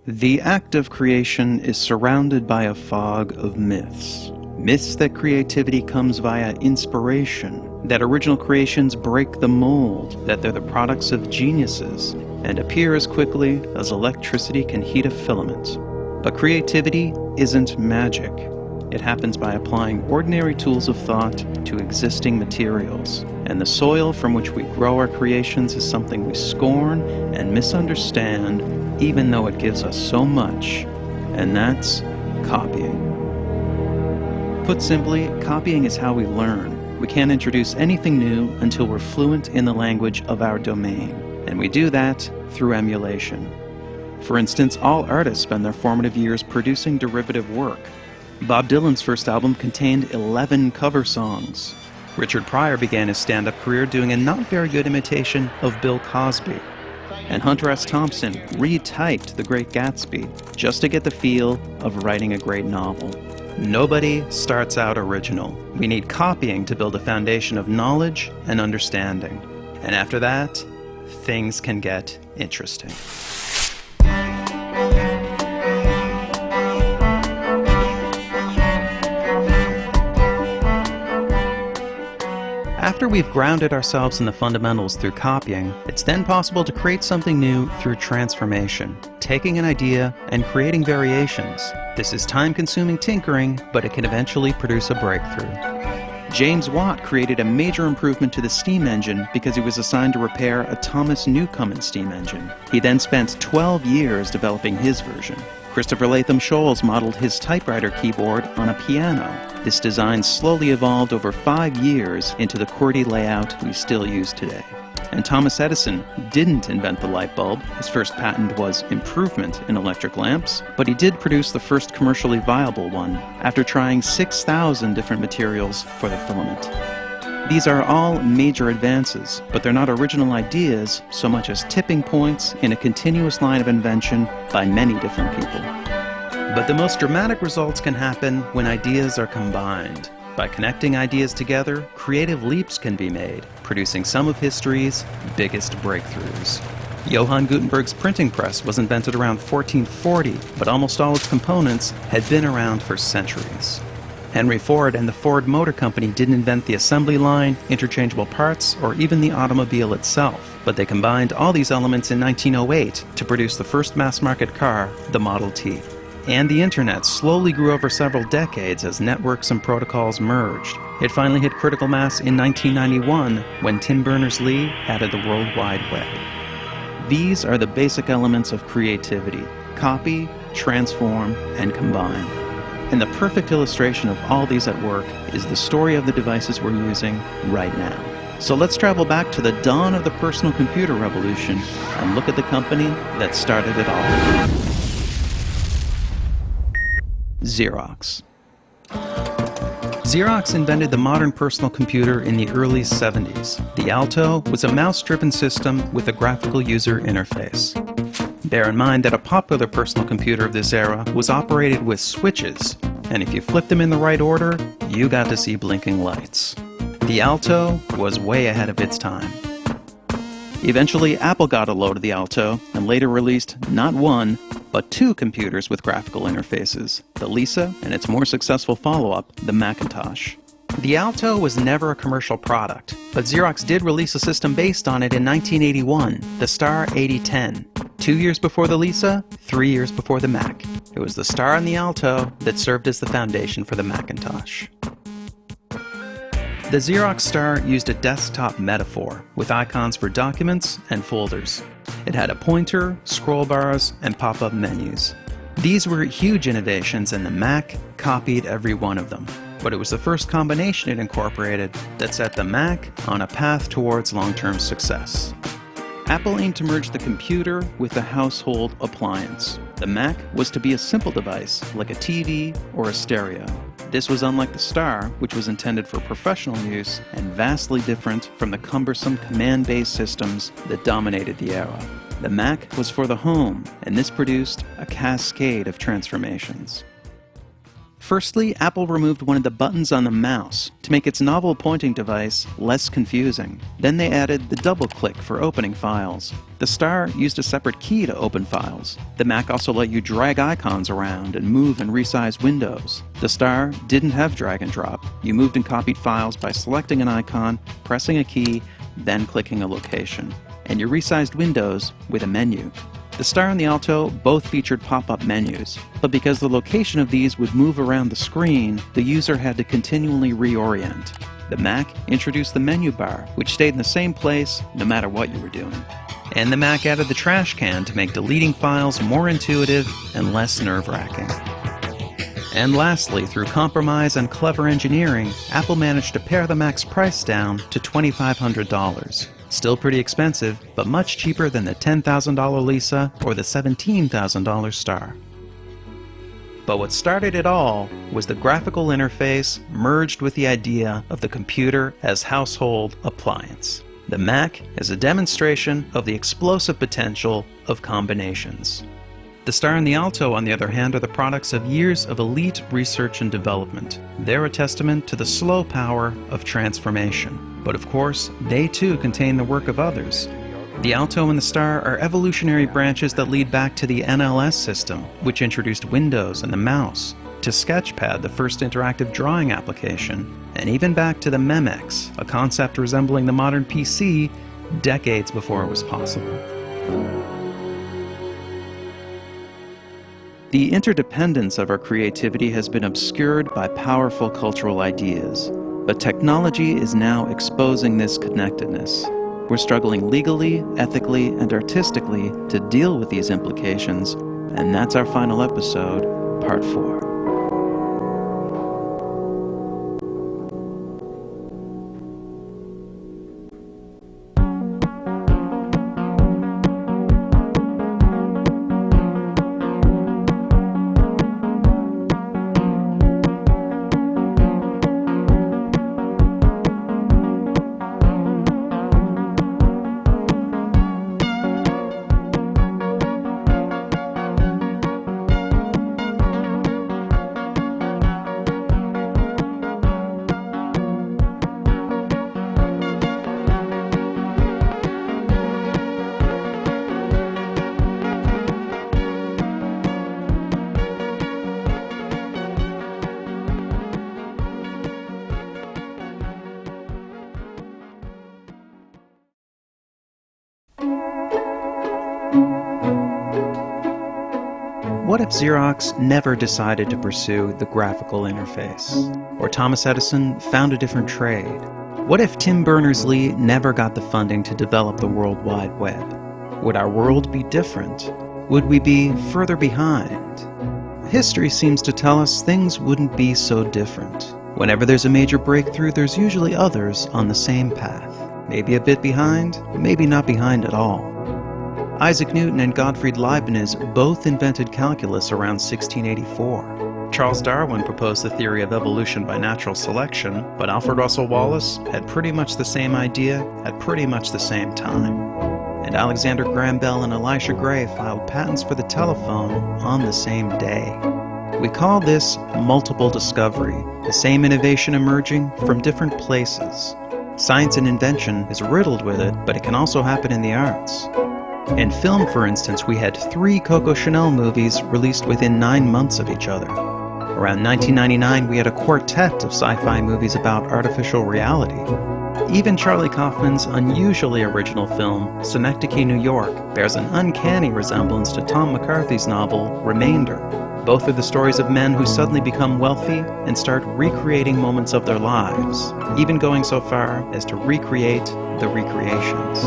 The act of creation is surrounded by a fog of myths. Myths that creativity comes via inspiration, that original creations break the mold, that they're the products of geniuses, and appear as quickly as electricity can heat a filament. But creativity isn't magic. It happens by applying ordinary tools of thought to existing materials. And the soil from which we grow our creations is something we scorn and misunderstand, even though it gives us so much. And that's copying. Put simply, copying is how we learn. We can't introduce anything new until we're fluent in the language of our domain. And we do that through emulation. For instance, all artists spend their formative years producing derivative work. Bob Dylan's first album contained 11 cover songs. Richard Pryor began his stand-up career doing a not very good imitation of Bill Cosby. And Hunter S. Thompson retyped The Great Gatsby just to get the feel of writing a great novel. Nobody starts out original. We need copying to build a foundation of knowledge and understanding. And after that, things can get interesting. After we've grounded ourselves in the fundamentals through copying, it's then possible to create something new through transformation, taking an idea and creating variations. This is time-consuming tinkering, but it can eventually produce a breakthrough. James Watt created a major improvement to the steam engine because he was assigned to repair a Thomas Newcomen steam engine. He then spent 12 years developing his version. Christopher Latham Scholes modeled his typewriter keyboard on a piano. This design slowly evolved over 5 years into the QWERTY layout we still use today. And Thomas Edison didn't invent the light bulb. His first patent was improvement in electric lamps, but he did produce the first commercially viable one after trying 6,000 different materials for the filament. These are all major advances, but they're not original ideas so much as tipping points in a continuous line of invention by many different people. But the most dramatic results can happen when ideas are combined. By connecting ideas together, creative leaps can be made, producing some of history's biggest breakthroughs. Johann Gutenberg's printing press was invented around 1440, but almost all its components had been around for centuries. Henry Ford and the Ford Motor Company didn't invent the assembly line, interchangeable parts, or even the automobile itself, but they combined all these elements in 1908 to produce the first mass-market car, the Model T. And the internet slowly grew over several decades as networks and protocols merged. It finally hit critical mass in 1991 when Tim Berners-Lee added the World Wide Web. These are the basic elements of creativity: copy, transform, and combine. And the perfect illustration of all these at work is the story of the devices we're using right now. So let's travel back to the dawn of the personal computer revolution and look at the company that started it all. Xerox. Xerox invented the modern personal computer in the early 70s. The Alto was a mouse-driven system with a graphical user interface. Bear in mind that a popular personal computer of this era was operated with switches, and if you flipped them in the right order, you got to see blinking lights. The Alto was way ahead of its time. Eventually, Apple got a load of the Alto and later released not one, but 2 computers with graphical interfaces, the Lisa and its more successful follow-up, the Macintosh. The Alto was never a commercial product, but Xerox did release a system based on it in 1981, the Star 8010. 2 years before the Lisa, 3 years before the Mac. It was the Star and the Alto that served as the foundation for the Macintosh. The Xerox Star used a desktop metaphor with icons for documents and folders. It had a pointer, scroll bars, and pop-up menus. These were huge innovations, and the Mac copied every one of them. But it was the first combination it incorporated that set the Mac on a path towards long-term success. Apple aimed to merge the computer with the household appliance. The Mac was to be a simple device, like a TV or a stereo. This was unlike the Star, which was intended for professional use, and vastly different from the cumbersome command-based systems that dominated the era. The Mac was for the home, and this produced a cascade of transformations. Firstly, Apple removed one of the buttons on the mouse to make its novel pointing device less confusing. Then they added the double click for opening files. The Star used a separate key to open files. The Mac also let you drag icons around and move and resize windows. The Star didn't have drag and drop. You moved and copied files by selecting an icon, pressing a key, then clicking a location. And you resized windows with a menu. The Star and the Alto both featured pop-up menus, but because the location of these would move around the screen, the user had to continually reorient. The Mac introduced the menu bar, which stayed in the same place no matter what you were doing. And the Mac added the trash can to make deleting files more intuitive and less nerve-wracking. And lastly, through compromise and clever engineering, Apple managed to pare the Mac's price down to $2,500. Still pretty expensive, but much cheaper than the $10,000 Lisa or the $17,000 Star. But what started it all was the graphical interface merged with the idea of the computer as household appliance. The Mac is a demonstration of the explosive potential of combinations. The Star and the Alto, on the other hand, are the products of years of elite research and development. They're a testament to the slow power of transformation. But of course, they too contain the work of others. The Alto and the Star are evolutionary branches that lead back to the NLS system, which introduced Windows and the mouse, to Sketchpad, the first interactive drawing application, and even back to the Memex, a concept resembling the modern PC decades before it was possible. The interdependence of our creativity has been obscured by powerful cultural ideas, but technology is now exposing this connectedness. We're struggling legally, ethically, and artistically to deal with these implications, and that's our final episode, Part 4. What if Xerox never decided to pursue the graphical interface? Or Thomas Edison found a different trade? What if Tim Berners-Lee never got the funding to develop the World Wide Web? Would our world be different? Would we be further behind? History seems to tell us things wouldn't be so different. Whenever there's a major breakthrough, there's usually others on the same path. Maybe a bit behind, maybe not behind at all. Isaac Newton and Gottfried Leibniz both invented calculus around 1684. Charles Darwin proposed the theory of evolution by natural selection, but Alfred Russel Wallace had pretty much the same idea at pretty much the same time. And Alexander Graham Bell and Elisha Gray filed patents for the telephone on the same day. We call this multiple discovery, the same innovation emerging from different places. Science and invention is riddled with it, but it can also happen in the arts. In film, for instance, we had 3 Coco Chanel movies released within 9 months of each other. Around 1999, we had a quartet of sci-fi movies about artificial reality. Even Charlie Kaufman's unusually original film, Synecdoche, New York, bears an uncanny resemblance to Tom McCarthy's novel, Remainder. Both are the stories of men who suddenly become wealthy and start recreating moments of their lives, even going so far as to recreate the recreations.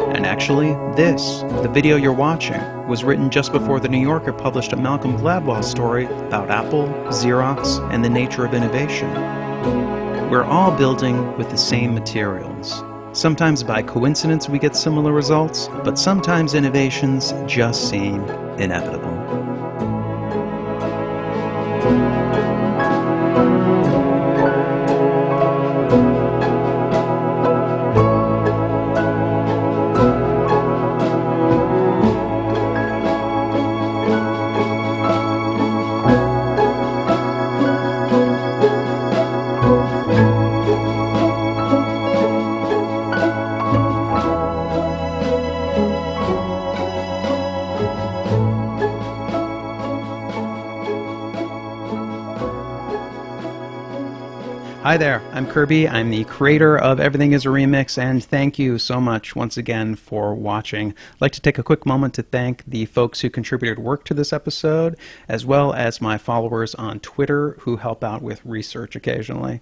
And actually, the video you're watching, was written just before The New Yorker published a Malcolm Gladwell story about Apple, Xerox, and the nature of innovation. We're all building with the same materials. Sometimes by coincidence we get similar results, but sometimes innovations just seem inevitable. Hi there, I'm Kirby. I'm the creator of Everything is a Remix, and thank you so much once again for watching. I'd like to take a quick moment to thank the folks who contributed work to this episode, as well as my followers on Twitter who help out with research occasionally.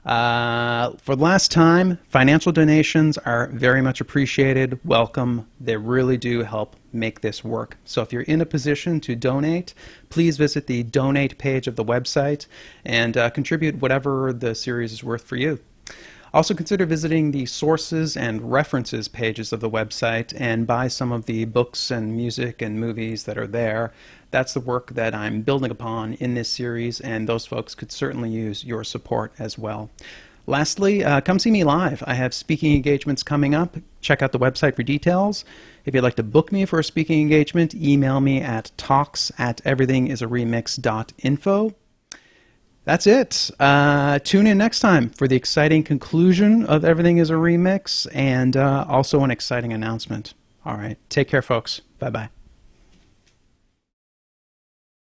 For the last time, financial donations are very much appreciated. Welcome. They really do help make this work. So if you're in a position to donate, please visit the donate page of the website and contribute whatever the series is worth for you. Also consider visiting the sources and references pages of the website and buy some of the books and music and movies that are there. That's the work that I'm building upon in this series, and those folks could certainly use your support as well. Lastly, come see me live. I have speaking engagements coming up. Check out the website for details. If you'd like to book me for a speaking engagement, email me at talks@everythingisaremix.info. That's it. Tune in next time for the exciting conclusion of Everything is a Remix and also an exciting announcement. All right. Take care, folks. Bye-bye.